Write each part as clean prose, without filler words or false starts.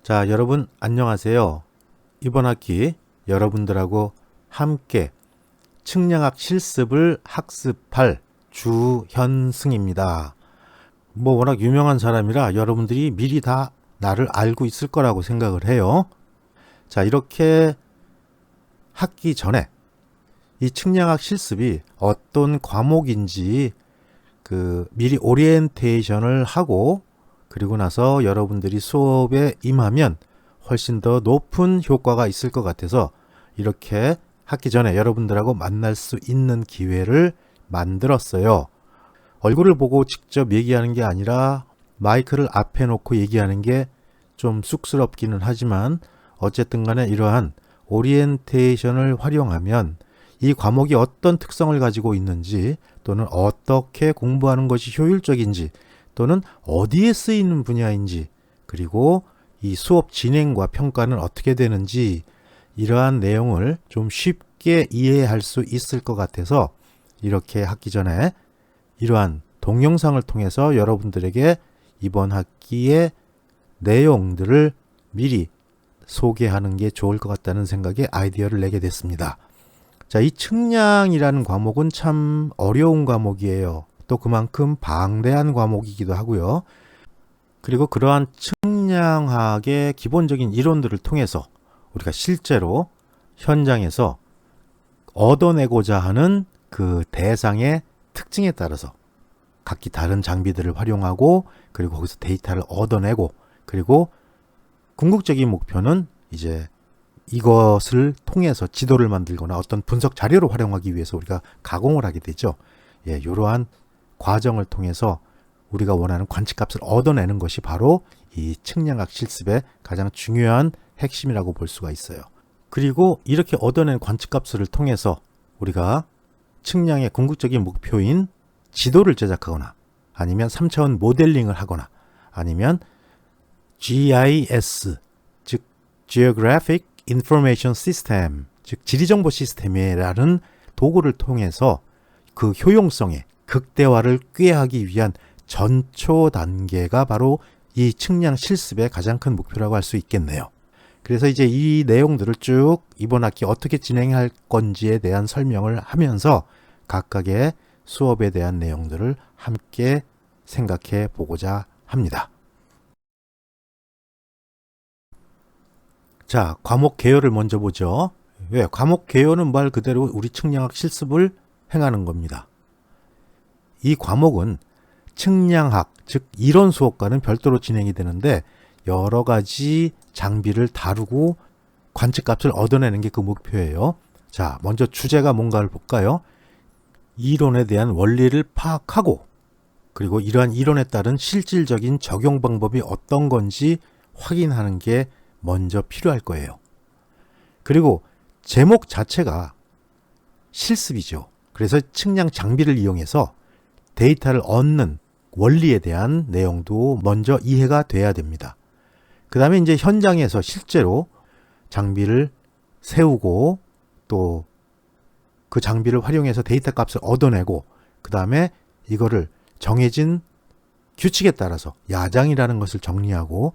자, 여러분 안녕하세요. 이번 학기 여러분들하고 함께 측량학 실습을 학습할 주현승입니다. 워낙 유명한 사람이라 여러분들이 미리 다 나를 알고 있을 거라고 생각을 해요. 자, 이렇게 학기 전에 이 측량학 실습이 어떤 과목인지 미리 오리엔테이션을 하고 그리고 나서 여러분들이 수업에 임하면 훨씬 더 높은 효과가 있을 것 같아서 이렇게 학기 전에 여러분들하고 만날 수 있는 기회를 만들었어요. 얼굴을 보고 직접 얘기하는 게 아니라 마이크를 앞에 놓고 얘기하는 게 좀 쑥스럽기는 하지만 어쨌든 간에 이러한 오리엔테이션을 활용하면 이 과목이 어떤 특성을 가지고 있는지 또는 어떻게 공부하는 것이 효율적인지 또는 어디에 쓰이는 분야인지 그리고 이 수업 진행과 평가는 어떻게 되는지 이러한 내용을 좀 쉽게 이해할 수 있을 것 같아서 이렇게 학기 전에 이러한 동영상을 통해서 여러분들에게 이번 학기의 내용들을 미리 소개하는 게 좋을 것 같다는 생각에 아이디어를 내게 됐습니다. 자, 이 측량이라는 과목은 참 어려운 과목이에요. 또 그만큼 방대한 과목이기도 하고요. 그리고 그러한 측량학의 기본적인 이론들을 통해서 우리가 실제로 현장에서 얻어내고자 하는 그 대상의 특징에 따라서 각기 다른 장비들을 활용하고 그리고 거기서 데이터를 얻어내고 그리고 궁극적인 목표는 이제 이것을 통해서 지도를 만들거나 어떤 분석 자료를 활용하기 위해서 우리가 가공을 하게 되죠. 예, 이러한 과정을 통해서 우리가 원하는 관측값을 얻어내는 것이 바로 이 측량학 실습의 가장 중요한 핵심이라고 볼 수가 있어요. 그리고 이렇게 얻어낸 관측값을 통해서 우리가 측량의 궁극적인 목표인 지도를 제작하거나 아니면 3차원 모델링을 하거나 아니면 GIS, 즉 Geographic Information System, 즉 지리정보 시스템이라는 도구를 통해서 그 효용성의 극대화를 꾀하기 위한 전초 단계가 바로 이 측량 실습의 가장 큰 목표라고 할 수 있겠네요. 그래서 이제 이 내용들을 쭉 이번 학기 어떻게 진행할 건지에 대한 설명을 하면서 각각의 수업에 대한 내용들을 함께 생각해 보고자 합니다. 자, 과목 개요를 먼저 보죠. 왜? 과목 개요는 말 그대로 우리 측량학 실습을 행하는 겁니다. 이 과목은 측량학, 즉 이론 수업과는 별도로 진행이 되는데 여러 가지 장비를 다루고 관측값을 얻어내는 게 그 목표예요. 자, 먼저 주제가 뭔가를 볼까요? 이론에 대한 원리를 파악하고 그리고 이러한 이론에 따른 실질적인 적용 방법이 어떤 건지 확인하는 게 먼저 필요할 거예요. 그리고 제목 자체가 실습이죠. 그래서 측량 장비를 이용해서 데이터를 얻는 원리에 대한 내용도 먼저 이해가 돼야 됩니다. 그 다음에 이제 현장에서 실제로 장비를 세우고 또 그 장비를 활용해서 데이터 값을 얻어내고 그 다음에 이거를 정해진 규칙에 따라서 야장이라는 것을 정리하고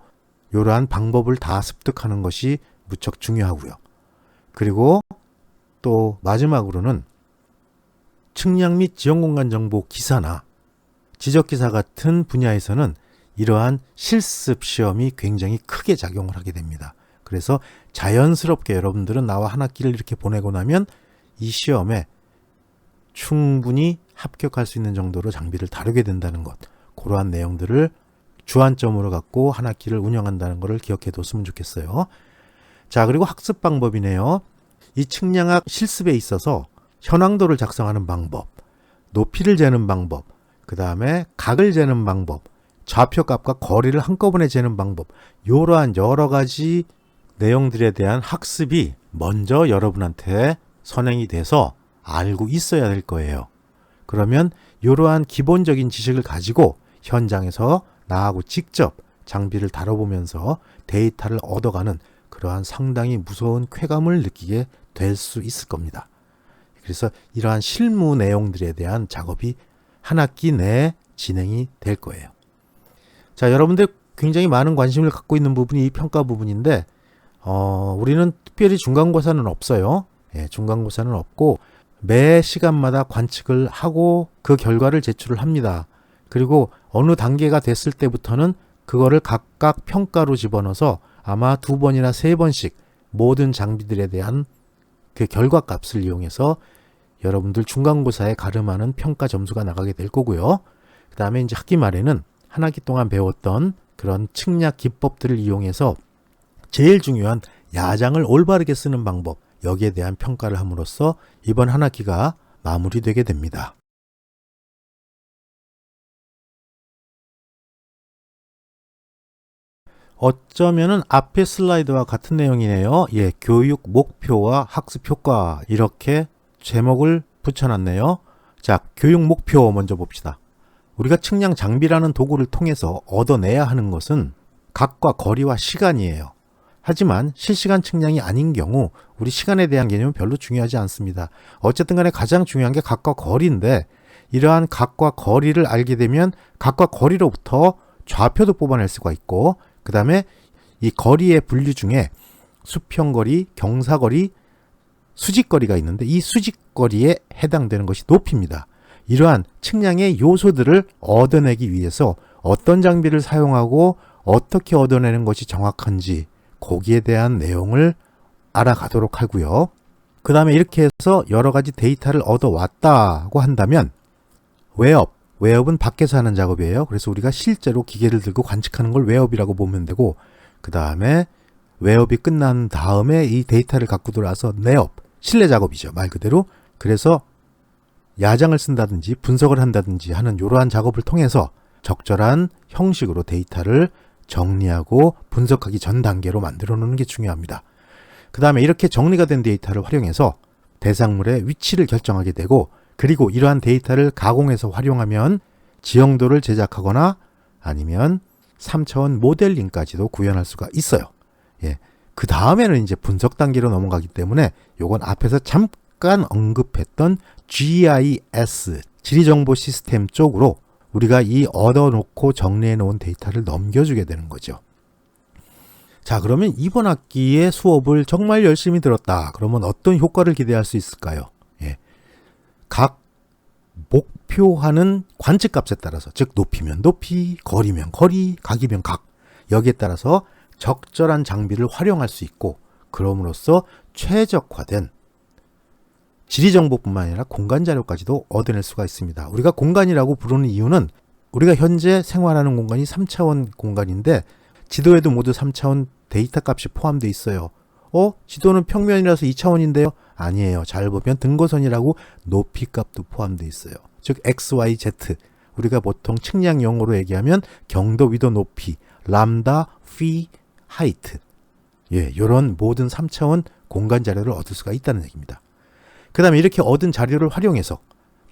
이러한 방법을 다 습득하는 것이 무척 중요하고요. 그리고 또 마지막으로는 측량 및 지형공간 정보 기사나 지적기사 같은 분야에서는 이러한 실습 시험이 굉장히 크게 작용을 하게 됩니다. 그래서 자연스럽게 여러분들은 나와 한 학기를 이렇게 보내고 나면 이 시험에 충분히 합격할 수 있는 정도로 장비를 다루게 된다는 것, 그러한 내용들을 주안점으로 갖고 한 학기를 운영한다는 것을 기억해 뒀으면 좋겠어요. 자, 그리고 학습 방법이네요. 이 측량학 실습에 있어서 현황도를 작성하는 방법, 높이를 재는 방법, 그 다음에 각을 재는 방법, 좌표값과 거리를 한꺼번에 재는 방법, 이러한 여러 가지 내용들에 대한 학습이 먼저 여러분한테 선행이 돼서 알고 있어야 될 거예요. 그러면 이러한 기본적인 지식을 가지고 현장에서 나하고 직접 장비를 다뤄보면서 데이터를 얻어가는 그러한 상당히 무서운 쾌감을 느끼게 될 수 있을 겁니다. 그래서 이러한 실무 내용들에 대한 작업이 한 학기 내에 진행이 될 거예요. 자, 여러분들 굉장히 많은 관심을 갖고 있는 부분이 이 평가 부분인데 우리는 특별히 중간고사는 없어요. 예, 중간고사는 없고 매 시간마다 관측을 하고 그 결과를 제출을 합니다. 그리고 어느 단계가 됐을 때부터는 그거를 각각 평가로 집어넣어서 아마 2번이나 3번씩 모든 장비들에 대한 그 결과값을 이용해서 여러분들 중간고사에 가름하는 평가 점수가 나가게 될 거고요. 그 다음에 이제 학기 말에는 한 학기 동안 배웠던 그런 측량 기법들을 이용해서 제일 중요한 야장을 올바르게 쓰는 방법, 여기에 대한 평가를 함으로써 이번 한 학기가 마무리되게 됩니다. 어쩌면은 앞의 슬라이드와 같은 내용이네요. 예, 교육 목표와 학습 효과 이렇게 제목을 붙여놨네요. 자, 교육 목표 먼저 봅시다. 우리가 측량 장비라는 도구를 통해서 얻어내야 하는 것은 각과 거리와 시간이에요. 하지만 실시간 측량이 아닌 경우 우리 시간에 대한 개념은 별로 중요하지 않습니다. 어쨌든 간에 가장 중요한 게 각과 거리인데 이러한 각과 거리를 알게 되면 각과 거리로부터 좌표도 뽑아낼 수가 있고 그 다음에 이 거리의 분류 중에 수평거리, 경사거리, 수직거리가 있는데 이 수직거리에 해당되는 것이 높이입니다. 이러한 측량의 요소들을 얻어내기 위해서 어떤 장비를 사용하고 어떻게 얻어내는 것이 정확한지 거기에 대한 내용을 알아가도록 하고요. 그 다음에 이렇게 해서 여러 가지 데이터를 얻어왔다고 한다면 웨업은 밖에서 하는 작업이에요. 그래서 우리가 실제로 기계를 들고 관측하는 걸 웨업이라고 보면 되고 그 다음에 웨업이 끝난 다음에 이 데이터를 갖고 들어와서 넷업, 실내 작업이죠. 말 그대로. 그래서 야장을 쓴다든지 분석을 한다든지 하는 이러한 작업을 통해서 적절한 형식으로 데이터를 정리하고 분석하기 전 단계로 만들어 놓는 게 중요합니다. 그 다음에 이렇게 정리가 된 데이터를 활용해서 대상물의 위치를 결정하게 되고 그리고 이러한 데이터를 가공해서 활용하면 지형도를 제작하거나 아니면 3차원 모델링까지도 구현할 수가 있어요. 예. 그 다음에는 이제 분석 단계로 넘어가기 때문에 요건 앞에서 잠깐 언급했던 GIS, 지리정보 시스템 쪽으로 우리가 이 얻어놓고 정리해 놓은 데이터를 넘겨주게 되는 거죠. 자, 그러면 이번 학기에 수업을 정말 열심히 들었다. 그러면 어떤 효과를 기대할 수 있을까요? 예. 각 목표하는 관측값에 따라서 즉 높이면 높이, 거리면 거리, 각이면 각 여기에 따라서 적절한 장비를 활용할 수 있고 그럼으로써 최적화된 지리정보뿐만 아니라 공간자료까지도 얻어낼 수가 있습니다. 우리가 공간이라고 부르는 이유는 우리가 현재 생활하는 공간이 3차원 공간인데 지도에도 모두 3차원 데이터 값이 포함되어 있어요. 지도는 평면이라서 2차원인데요? 아니에요. 잘 보면 등고선이라고 높이 값도 포함되어 있어요. 즉 X, Y, Z 우리가 보통 측량 용어로 얘기하면 경도, 위도, 높이, 람다, 피, 하이트 이런 모든 3차원 공간 자료를 얻을 수가 있다는 얘기입니다. 그 다음에 이렇게 얻은 자료를 활용해서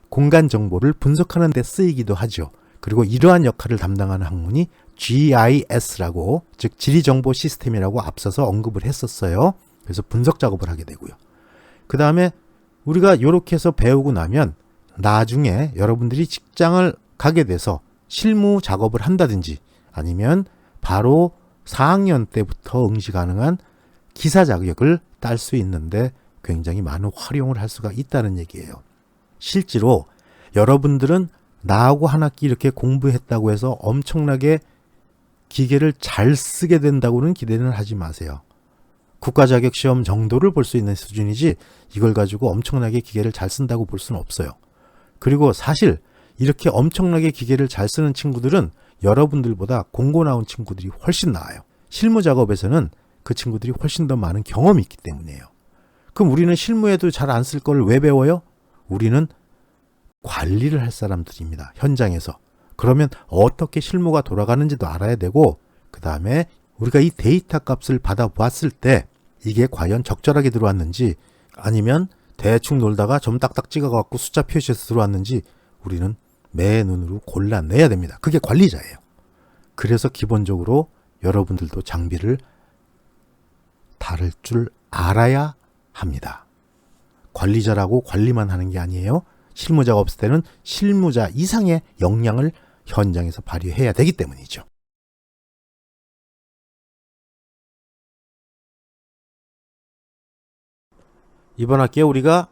공간 정보를 분석하는 데 쓰이기도 하죠. 그리고 이러한 역할을 담당하는 학문이 GIS라고 즉 지리정보 시스템이라고 앞서서 언급을 했었어요. 그래서 분석 작업을 하게 되고요. 그 다음에 우리가 이렇게 해서 배우고 나면 나중에 여러분들이 직장을 가게 돼서 실무 작업을 한다든지 아니면 바로 4학년 때부터 응시 가능한 기사 자격을 딸 수 있는데 굉장히 많은 활용을 할 수가 있다는 얘기예요. 실제로 여러분들은 나하고 한 학기 이렇게 공부했다고 해서 엄청나게 기계를 잘 쓰게 된다고는 기대는 하지 마세요. 국가자격시험 정도를 볼 수 있는 수준이지 이걸 가지고 엄청나게 기계를 잘 쓴다고 볼 수는 없어요. 그리고 사실 이렇게 엄청나게 기계를 잘 쓰는 친구들은 여러분들보다 공고 나온 친구들이 훨씬 나아요. 실무 작업에서는 그 친구들이 훨씬 더 많은 경험이 있기 때문이에요. 그럼 우리는 실무에도 잘 안 쓸 걸 왜 배워요? 우리는 관리를 할 사람들입니다. 현장에서. 그러면 어떻게 실무가 돌아가는지도 알아야 되고 그 다음에 우리가 이 데이터 값을 받아봤을 때 이게 과연 적절하게 들어왔는지 아니면 대충 놀다가 점 딱딱 찍어갖고 숫자 표시해서 들어왔는지 우리는 매 눈으로 골라내야 됩니다. 그게 관리자예요. 그래서 기본적으로 여러분들도 장비를 다룰 줄 알아야 합니다. 관리자라고 관리만 하는 게 아니에요. 실무자가 없을 때는 실무자 이상의 역량을 현장에서 발휘해야 되기 때문이죠. 이번 학기에 우리가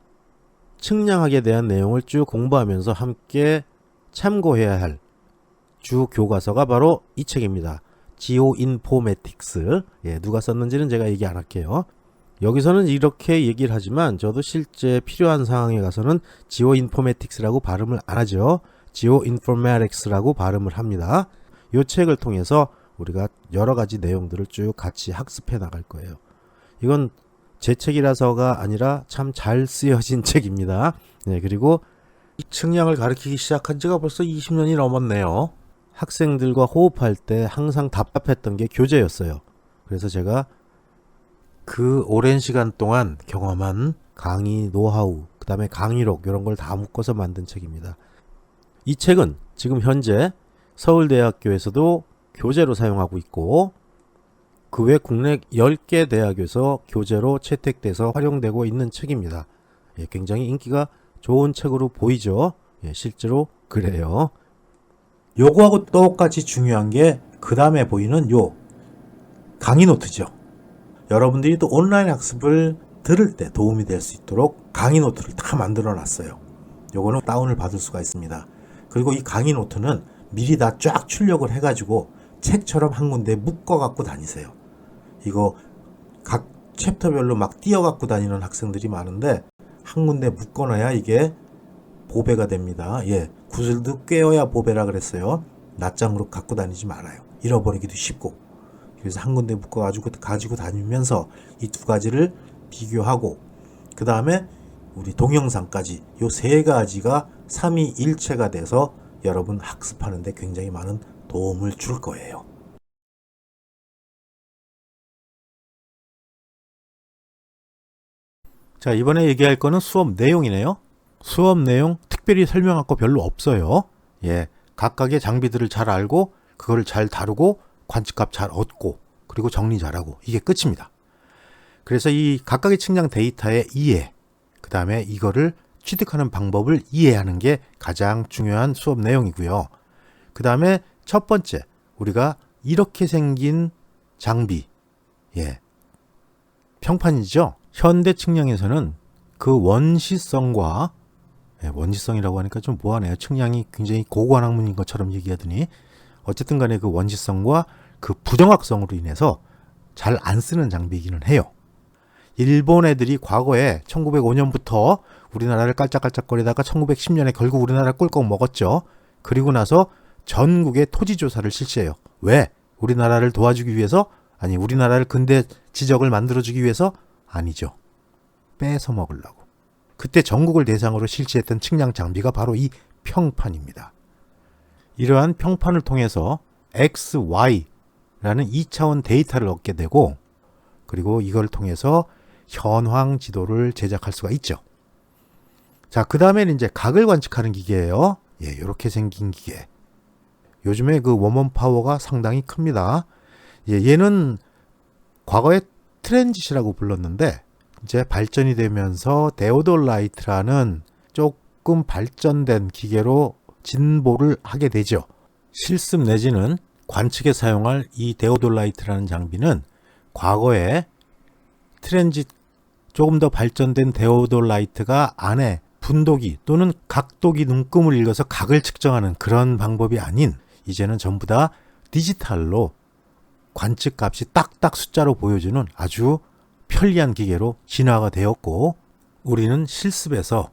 측량학에 대한 내용을 쭉 공부하면서 함께 참고해야 할 주 교과서가 바로 이 책입니다. Geoinformatics. 누가 썼는지는 제가 얘기 안 할게요. 여기서는 이렇게 얘기를 하지만 저도 실제 필요한 상황에 가서는 Geoinformatics라고 발음을 안 하죠. Geoinformatics라고 발음을 합니다. 이 책을 통해서 우리가 여러 가지 내용들을 쭉 같이 학습해 나갈 거예요. 이건 제 책이라서가 아니라 참 잘 쓰여진 책입니다. 그리고 측량을 가르치기 시작한 지가 벌써 20년이 넘었네요. 학생들과 호흡할 때 항상 답답했던 게 교재였어요. 그래서 제가 그 오랜 시간 동안 경험한 강의 노하우, 그 다음에 강의록 이런 걸 다 묶어서 만든 책입니다. 이 책은 지금 현재 서울대학교에서도 교재로 사용하고 있고 그 외 국내 10개 대학에서 교재로 채택돼서 활용되고 있는 책입니다. 굉장히 인기가 좋은 책으로 보이죠. 실제로 그래요. 요거하고 똑같이 중요한 게 그 다음에 보이는 요 강의 노트죠. 여러분들이 또 온라인 학습을 들을 때 도움이 될 수 있도록 강의 노트를 다 만들어 놨어요. 요거는 다운을 받을 수가 있습니다. 그리고 이 강의 노트는 미리 다 쫙 출력을 해가지고 책처럼 한 군데 묶어 갖고 다니세요. 이거 각 챕터별로 막 띄어 갖고 다니는 학생들이 많은데 한 군데 묶어놔야 이게 보배가 됩니다. 구슬도 꿰어야 보배라 그랬어요. 낱장으로 갖고 다니지 말아요. 잃어버리기도 쉽고. 그래서 한 군데 묶어가지고 가지고 다니면서 이 두 가지를 비교하고 그 다음에 우리 동영상까지 요 세 가지가 삼위일체가 돼서 여러분 학습하는데 굉장히 많은 도움을 줄 거예요. 자, 이번에 얘기할 거는 수업 내용이네요. 수업 내용 특별히 설명할 거 별로 없어요. 각각의 장비들을 잘 알고 그거를 잘 다루고 관측값 잘 얻고 그리고 정리 잘하고 이게 끝입니다. 그래서 이 각각의 측량 데이터의 이해, 그 다음에 이거를 취득하는 방법을 이해하는 게 가장 중요한 수업 내용이고요. 그 다음에 첫 번째, 우리가 이렇게 생긴 장비, 평판이죠. 현대 측량에서는 그 원시성과 원시성이라고 하니까 좀 뭐하네요. 측량이 굉장히 고고한 학문인 것처럼 얘기하더니 어쨌든 간에 그 원시성과 그 부정확성으로 인해서 잘 안 쓰는 장비이기는 해요. 일본 애들이 과거에 1905년부터 우리나라를 깔짝깔짝거리다가 1910년에 결국 우리나라를 꿀꺽 먹었죠. 그리고 나서 전국의 토지 조사를 실시해요. 왜? 우리나라를 도와주기 위해서? 아니, 우리나라를 근대 지적을 만들어주기 위해서? 아니죠. 뺏어 먹으려고. 그때 전국을 대상으로 실시했던 측량 장비가 바로 이 평판입니다. 이러한 평판을 통해서 X, Y라는 2차원 데이터를 얻게 되고 그리고 이걸 통해서 현황 지도를 제작할 수가 있죠. 자, 그 다음에는 이제 각을 관측하는 기계예요. 이렇게 생긴 기계. 요즘에 그 워먼 파워가 상당히 큽니다. 얘는 과거에 트랜짓이라고 불렀는데 이제 발전이 되면서 데오돌라이트라는 조금 발전된 기계로 진보를 하게 되죠. 실습 내지는 관측에 사용할 이 데오돌라이트라는 장비는 과거에 트랜짓 조금 더 발전된 데오돌라이트가 안에 분도기 또는 각도기 눈금을 읽어서 각을 측정하는 그런 방법이 아닌 이제는 전부 다 디지털로 관측 값이 딱딱 숫자로 보여주는 아주 편리한 기계로 진화가 되었고 우리는 실습에서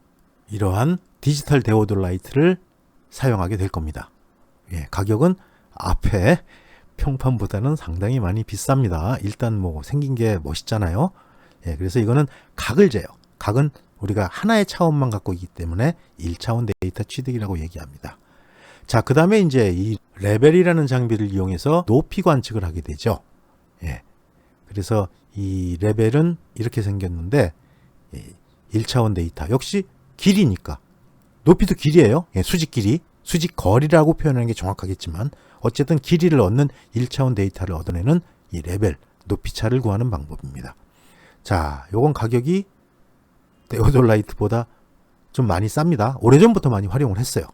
이러한 디지털 데오돌라이트를 사용하게 될 겁니다. 가격은 앞에 평판보다는 상당히 많이 비쌉니다. 일단 뭐 생긴 게 멋있잖아요. 그래서 이거는 각을 재요. 각은 우리가 하나의 차원만 갖고 있기 때문에 1차원 데이터 취득이라고 얘기합니다. 자, 그 다음에 이제 이 레벨이라는 장비를 이용해서 높이 관측을 하게 되죠. 그래서 이 레벨은 이렇게 생겼는데 1차원 데이터 역시 길이니까 높이도 길이에요. 수직 길이, 수직 거리라고 표현하는 게 정확하겠지만 어쨌든 길이를 얻는 1차원 데이터를 얻어내는 이 레벨, 높이차를 구하는 방법입니다. 자, 요건 가격이 데오돌라이트보다 좀 많이 쌉니다. 오래전부터 많이 활용을 했어요.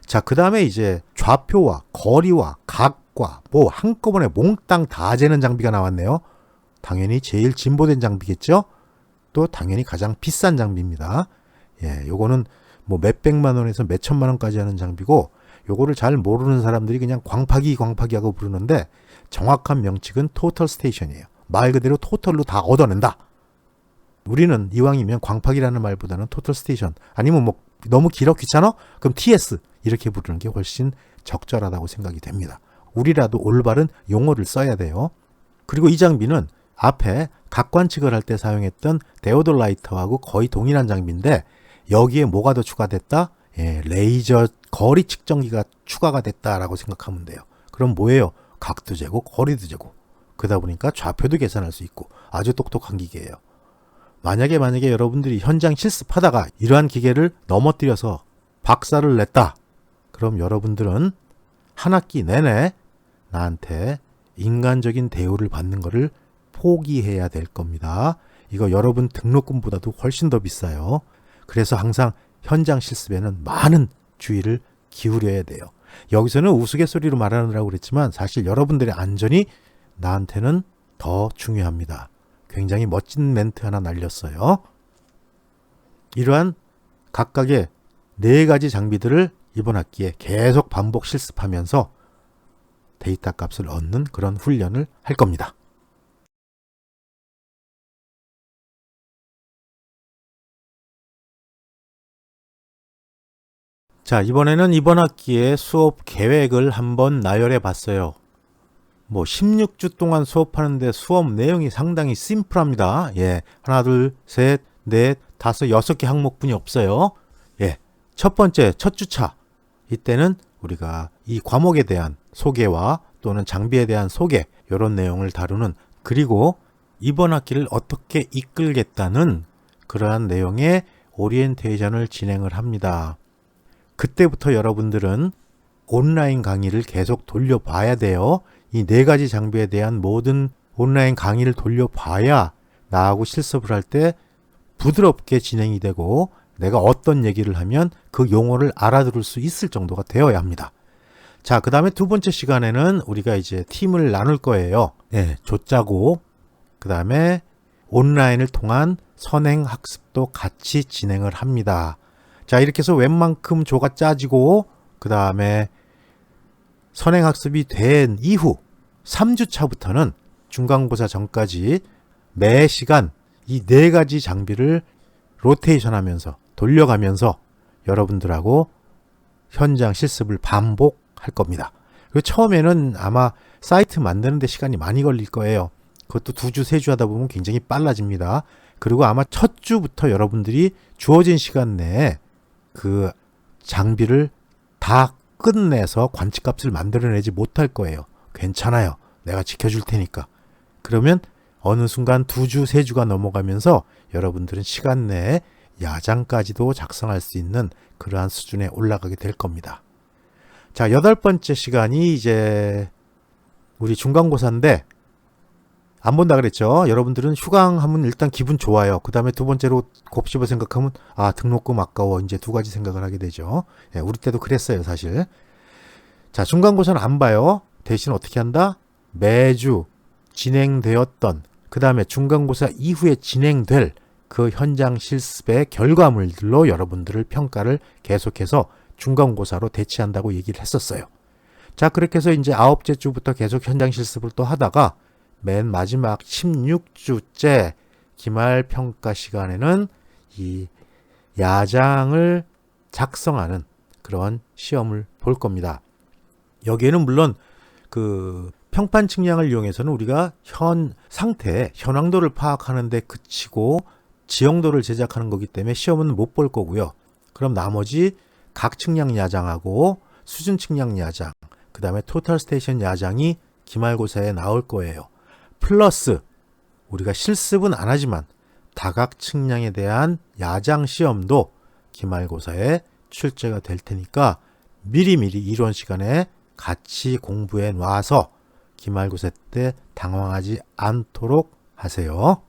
자, 그 다음에 이제 좌표와 거리와 각과 뭐 한꺼번에 몽땅 다 재는 장비가 나왔네요. 당연히 제일 진보된 장비겠죠. 이것도 당연히 가장 비싼 장비입니다. 예, 요거는 뭐 몇백만 원에서 몇천만 원까지 하는 장비고, 요거를 잘 모르는 사람들이 그냥 광파기 하고 부르는데, 정확한 명칭은 토털 스테이션이에요. 말 그대로 토털로 다 얻어낸다. 우리는 이왕이면 광파기라는 말보다는 토털 스테이션, 아니면 뭐 너무 길어 귀찮아? 그럼 TS 이렇게 부르는 게 훨씬 적절하다고 생각이 됩니다. 우리라도 올바른 용어를 써야 돼요. 그리고 이 장비는 앞에 각관측을 할 때 사용했던 데오돌라이터하고 거의 동일한 장비인데, 여기에 뭐가 더 추가됐다? 예, 레이저 거리 측정기가 추가가 됐다라고 생각하면 돼요. 그럼 뭐예요? 각도 재고 거리도 재고, 그러다 보니까 좌표도 계산할 수 있고 아주 똑똑한 기계예요. 만약에 여러분들이 현장 실습하다가 이러한 기계를 넘어뜨려서 박살을 냈다. 그럼 여러분들은 한 학기 내내 나한테 인간적인 대우를 받는 것을 포기해야 될 겁니다. 이거 여러분 등록금보다도 훨씬 더 비싸요. 그래서 항상 현장 실습에는 많은 주의를 기울여야 돼요. 여기서는 우스갯소리로 말하느라고 그랬지만 사실 여러분들의 안전이 나한테는 더 중요합니다. 굉장히 멋진 멘트 하나 날렸어요. 이러한 각각의 4가지 장비들을 이번 학기에 계속 반복 실습하면서 데이터 값을 얻는 그런 훈련을 할 겁니다. 자, 이번에는 이번 학기에 수업 계획을 한번 나열해 봤어요. 뭐 16주 동안 수업하는데 수업 내용이 상당히 심플합니다. 예, 하나, 둘, 셋, 넷, 다섯, 6개 항목뿐이 없어요. 예, 첫 번째, 첫 주차. 이때는 우리가 이 과목에 대한 소개와 또는 장비에 대한 소개, 이런 내용을 다루는, 그리고 이번 학기를 어떻게 이끌겠다는 그러한 내용의 오리엔테이션을 진행을 합니다. 그때부터 여러분들은 온라인 강의를 계속 돌려봐야 돼요. 이 4가지 장비에 대한 모든 온라인 강의를 돌려봐야 나하고 실습을 할 때 부드럽게 진행이 되고, 내가 어떤 얘기를 하면 그 용어를 알아들을 수 있을 정도가 되어야 합니다. 자, 그 다음에 두 번째 시간에는 우리가 이제 팀을 나눌 거예요. 네, 조짜고, 그 다음에 온라인을 통한 선행 학습도 같이 진행을 합니다. 자, 이렇게 해서 웬만큼 조가 짜지고, 그 다음에 선행학습이 된 이후 3주차부터는 중간고사 전까지 매 시간 이 4가지 장비를 로테이션 하면서 돌려가면서 여러분들하고 현장 실습을 반복할 겁니다. 그리고 처음에는 아마 사이트 만드는데 시간이 많이 걸릴 거예요. 그것도 2주, 3주 하다 보면 굉장히 빨라집니다. 그리고 아마 첫 주부터 여러분들이 주어진 시간 내에 그 장비를 다 끝내서 관측값을 만들어내지 못할 거예요. 괜찮아요. 내가 지켜줄 테니까. 그러면 어느 순간 2주, 3주가 넘어가면서 여러분들은 시간 내에 야장까지도 작성할 수 있는 그러한 수준에 올라가게 될 겁니다. 자, 8번째 시간이 이제 우리 중간고사인데, 안 본다 그랬죠. 여러분들은 휴강하면 일단 기분 좋아요. 그 다음에 두 번째로 곱씹어 생각하면 등록금 아까워, 이제 2가지 생각을 하게 되죠. 예, 우리 때도 그랬어요, 사실. 자, 중간고사는 안 봐요. 대신 어떻게 한다? 매주 진행되었던, 그 다음에 중간고사 이후에 진행될 그 현장 실습의 결과물들로 여러분들을 평가를 계속해서 중간고사로 대치한다고 얘기를 했었어요. 자, 그렇게 해서 이제 9째 주부터 계속 현장 실습을 또 하다가 맨 마지막 16주째 기말평가 시간에는 이 야장을 작성하는 그런 시험을 볼 겁니다. 여기에는 물론 그 평판 측량을 이용해서는 우리가 현 상태, 현황도를 파악하는 데 그치고 지형도를 제작하는 거기 때문에 시험은 못 볼 거고요. 그럼 나머지 각 측량 야장하고 수준 측량 야장, 그 다음에 토탈 스테이션 야장이 기말고사에 나올 거예요. 플러스 우리가 실습은 안 하지만 다각 측량에 대한 야장 시험도 기말고사에 출제가 될 테니까 미리미리 이론 시간에 같이 공부해 놔서 기말고사 때 당황하지 않도록 하세요.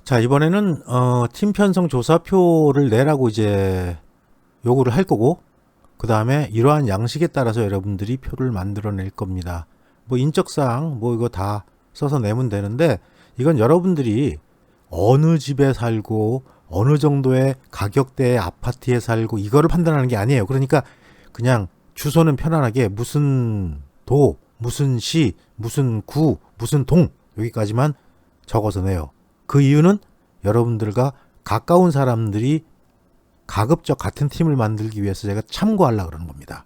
자, 이번에는 팀 편성 조사표를 내라고 이제 요구를 할 거고, 그 다음에 이러한 양식에 따라서 여러분들이 표를 만들어낼 겁니다. 뭐 인적사항 뭐 이거 다 써서 내면 되는데 이건 여러분들이 어느 집에 살고 어느 정도의 가격대의 아파트에 살고 이거를 판단하는 게 아니에요. 그러니까 그냥 주소는 편안하게 무슨 도, 무슨 시, 무슨 구, 무슨 동 여기까지만 적어서 내요. 그 이유는 여러분들과 가까운 사람들이 가급적 같은 팀을 만들기 위해서 제가 참고하려고 그러는 겁니다.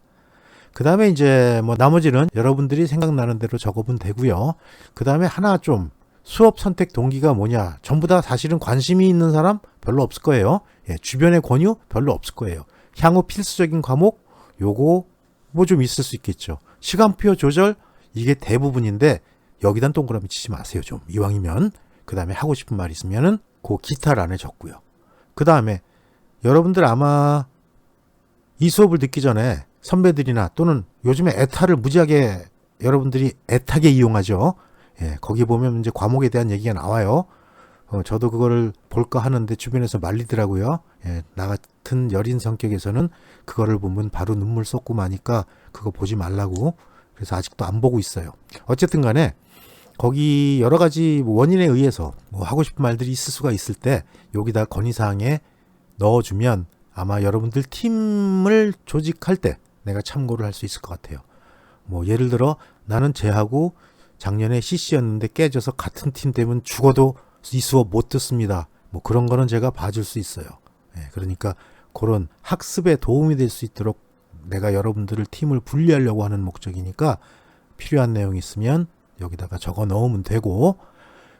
그 다음에 이제 뭐 나머지는 여러분들이 생각나는 대로 적어보면 되고요. 그 다음에 하나 좀 수업 선택 동기가 뭐냐. 전부 다 사실은 관심이 있는 사람 별로 없을 거예요. 예, 주변의 권유 별로 없을 거예요. 향후 필수적인 과목 요거 뭐 좀 있을 수 있겠죠. 시간표 조절 이게 대부분인데 여기단 동그라미 치지 마세요. 좀 이왕이면. 그 다음에 하고 싶은 말 있으면은 그 기타란에 적고요. 그 다음에 여러분들 아마 이 수업을 듣기 전에 선배들이나 또는 요즘에 에타를 무지하게 여러분들이 애타게 이용하죠. 예, 거기 보면 이제 과목에 대한 얘기가 나와요. 저도 그거를 볼까 하는데 주변에서 말리더라고요. 예, 나 같은 여린 성격에서는 그거를 보면 바로 눈물 쏟고 마니까 그거 보지 말라고. 그래서 아직도 안 보고 있어요. 어쨌든 간에 거기 여러 가지 원인에 의해서 뭐 하고 싶은 말들이 있을 수가 있을 때 여기다 건의사항에 넣어주면 아마 여러분들 팀을 조직할 때 내가 참고를 할 수 있을 것 같아요. 뭐 예를 들어 나는 쟤하고 작년에 CC였는데 깨져서 같은 팀 되면 죽어도 이 수업 못 듣습니다. 뭐 그런 거는 제가 봐줄 수 있어요. 예, 그러니까 그런 학습에 도움이 될 수 있도록 내가 여러분들을 팀을 분리하려고 하는 목적이니까 필요한 내용이 있으면 여기다가 적어 넣으면 되고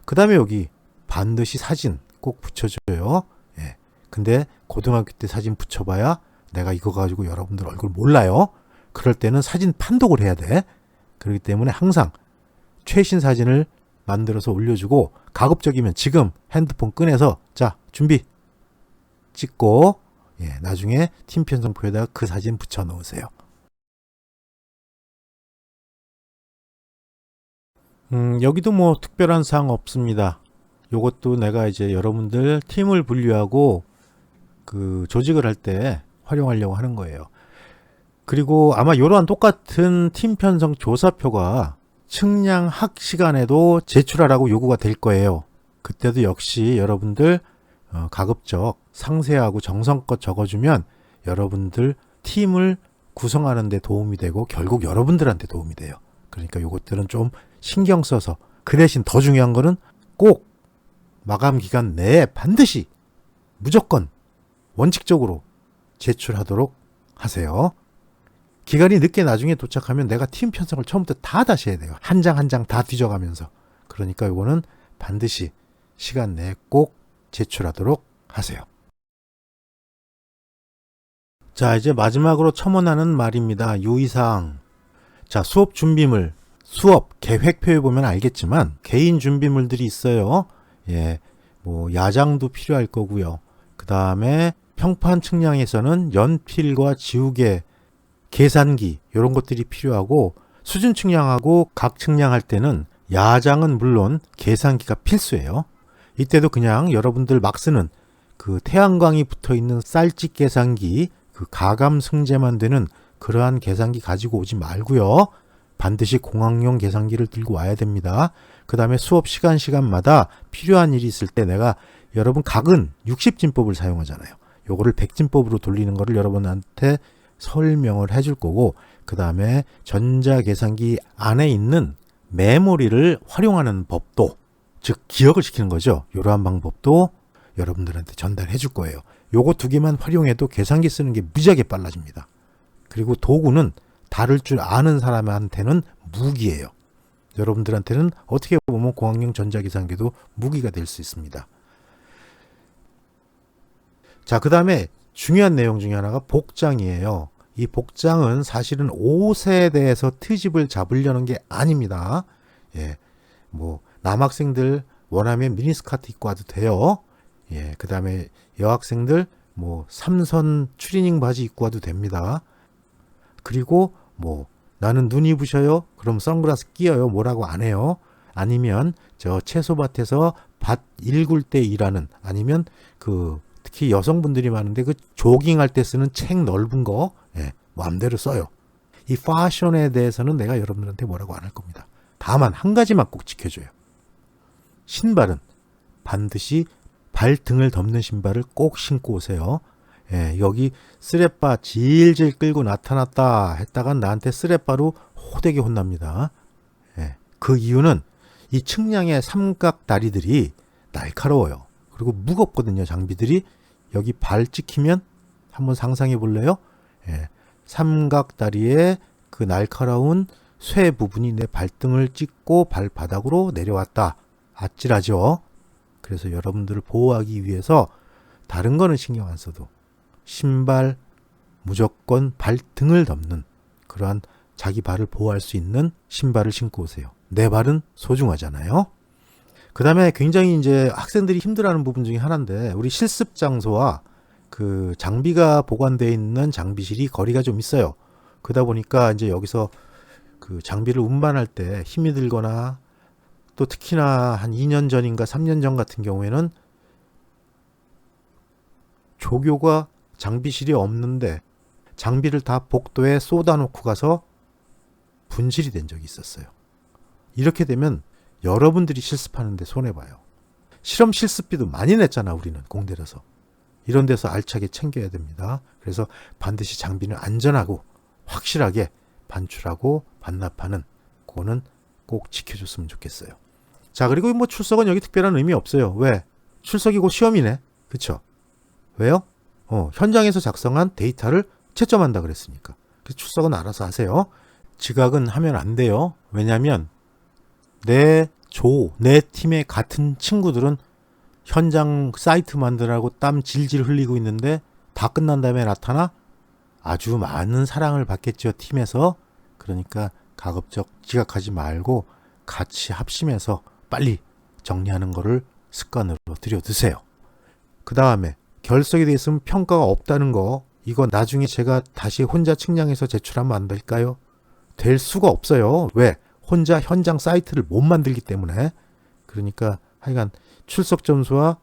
그 다음에 여기 반드시 사진 꼭 붙여줘요. 예. 근데 고등학교 때 사진 붙여봐야 내가 이거 가지고 여러분들 얼굴 몰라요. 그럴 때는 사진 판독을 해야 돼. 그렇기 때문에 항상 최신 사진을 만들어서 올려주고 가급적이면 지금 핸드폰 꺼내서 자 준비 찍고 예, 나중에 팀 편성표에다가 그 사진 붙여 넣으세요. 여기도 뭐 특별한 사항 없습니다. 요것도 내가 이제 여러분들 팀을 분류하고 그 조직을 할 때 활용하려고 하는 거예요. 그리고 아마 이러한 똑같은 팀 편성 조사표가 측량학 시간에도 제출하라고 요구가 될 거예요. 그때도 역시 여러분들 가급적 상세하고 정성껏 적어주면 여러분들 팀을 구성하는 데 도움이 되고 결국 여러분들한테 도움이 돼요. 그러니까 요것들은 좀 신경 써서 그 대신 더 중요한 거는 꼭 마감 기간 내에 반드시 무조건 원칙적으로 제출하도록 하세요. 기간이 늦게 나중에 도착하면 내가 팀 편성을 처음부터 다 다시 해야 돼요. 한 장 한 장 다 뒤져가면서. 그러니까 이거는 반드시 시간 내에 꼭 제출하도록 하세요. 자, 이제 마지막으로 첨언하는 말입니다. 유의사항. 자, 수업 준비물. 수업 계획표에 보면 알겠지만 개인 준비물들이 있어요. 예, 뭐 야장도 필요할 거고요. 그 다음에 평판 측량에서는 연필과 지우개, 계산기 이런 것들이 필요하고 수준 측량하고 각 측량할 때는 야장은 물론 계산기가 필수예요. 이때도 그냥 여러분들 막 쓰는 그 태양광이 붙어 있는 쌀집 계산기, 그 가감 승제만 되는 그러한 계산기 가지고 오지 말고요. 반드시 공학용 계산기를 들고 와야 됩니다. 그 다음에 수업 시간마다 필요한 일이 있을 때 내가 여러분 각은 60진법을 사용하잖아요. 요거를 100진법으로 돌리는 거를 여러분한테 설명을 해줄 거고 그 다음에 전자계산기 안에 있는 메모리를 활용하는 법도 즉 기억을 시키는 거죠. 이러한 방법도 여러분들한테 전달해 줄 거예요. 요거 두 개만 활용해도 계산기 쓰는 게 무지하게 빨라집니다. 그리고 도구는 다룰 줄 아는 사람한테는 무기예요. 여러분들한테는 어떻게 보면 공학용 전자계산기도 무기가 될 수 있습니다. 자, 그 다음에 중요한 내용 중에 하나가 복장이에요. 이 복장은 사실은 옷에 대해서 트집을 잡으려는 게 아닙니다. 예, 뭐 남학생들 원하면 미니스커트 입고 와도 돼요. 예, 그 다음에 여학생들 뭐 삼선 추리닝 바지 입고 와도 됩니다. 그리고 뭐 나는 눈이 부셔요? 그럼 선글라스 끼어요? 뭐라고 안 해요? 아니면 저 채소밭에서 밭 일굴 때 일하는 아니면 그 특히 여성분들이 많은데 그 조깅할 때 쓰는 책 넓은 거 예, 마음대로 써요. 이 패션에 대해서는 내가 여러분들한테 뭐라고 안 할 겁니다. 다만 한 가지만 꼭 지켜줘요. 신발은 반드시 발등을 덮는 신발을 꼭 신고 오세요. 예, 여기 쓰레빠 질질 끌고 나타났다 했다간 나한테 쓰레빠로 호되게 혼납니다. 예, 그 이유는 이 측량의 삼각 다리들이 날카로워요. 그리고 무겁거든요. 장비들이. 여기 발 찍히면 한번 상상해 볼래요? 예, 삼각 다리에 그 날카로운 쇠 부분이 내 발등을 찍고 발바닥으로 내려왔다. 아찔하죠? 그래서 여러분들을 보호하기 위해서 다른 거는 신경 안 써도 신발 무조건 발등을 덮는 그러한 자기 발을 보호할 수 있는 신발을 신고 오세요. 내 발은 소중하잖아요. 그 다음에 굉장히 이제 학생들이 힘들어하는 부분 중에 하나인데 우리 실습 장소와 그 장비가 보관되어 있는 장비실이 거리가 좀 있어요. 그러다 보니까 이제 여기서 그 장비를 운반할 때 힘이 들거나 또 특히나 한 2년 전인가 3년 전 같은 경우에는 조교가 장비실이 없는데 장비를 다 복도에 쏟아놓고 가서 분실이 된 적이 있었어요. 이렇게 되면 여러분들이 실습하는데 손해봐요. 실험 실습비도 많이 냈잖아 우리는 공대라서. 이런 데서 알차게 챙겨야 됩니다. 그래서 반드시 장비는 안전하고 확실하게 반출하고 반납하는 그거는 꼭 지켜줬으면 좋겠어요. 자, 그리고 뭐 출석은 여기 특별한 의미 없어요. 왜? 출석이 곧 시험이네. 그쵸? 왜요? 현장에서 작성한 데이터를 채점한다 그랬으니까. 그래서 출석은 알아서 하세요. 지각은 하면 안 돼요. 왜냐면 내 팀의 같은 친구들은 현장 사이트 만들라고 땀 질질 흘리고 있는데 다 끝난 다음에 나타나 아주 많은 사랑을 받겠죠, 팀에서. 그러니까 가급적 지각하지 말고 같이 합심해서 빨리 정리하는 거를 습관으로 들여두세요. 그 다음에 결석이 돼 있으면 평가가 없다는 거, 이거 나중에 제가 다시 혼자 측량해서 제출하면 안 될까요? 될 수가 없어요. 왜? 혼자 현장 사이트를 못 만들기 때문에. 그러니까 하여간 출석 점수와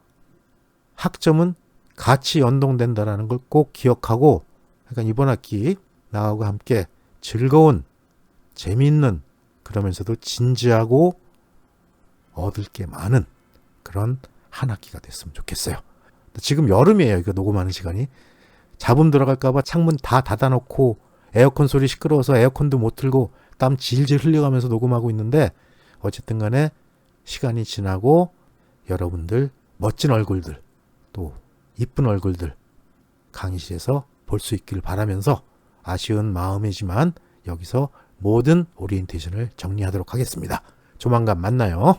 학점은 같이 연동된다는 걸 꼭 기억하고, 그러니까 이번 학기 나하고 함께 즐거운, 재미있는, 그러면서도 진지하고 얻을 게 많은 그런 한 학기가 됐으면 좋겠어요. 지금 여름이에요. 이거 녹음하는 시간이. 잡음 들어갈까봐 창문 다 닫아놓고 에어컨 소리 시끄러워서 에어컨도 못 틀고 땀 질질 흘려가면서 녹음하고 있는데, 어쨌든 간에 시간이 지나고 여러분들 멋진 얼굴들, 또 이쁜 얼굴들 강의실에서 볼 수 있기를 바라면서 아쉬운 마음이지만 여기서 모든 오리엔테이션을 정리하도록 하겠습니다. 조만간 만나요.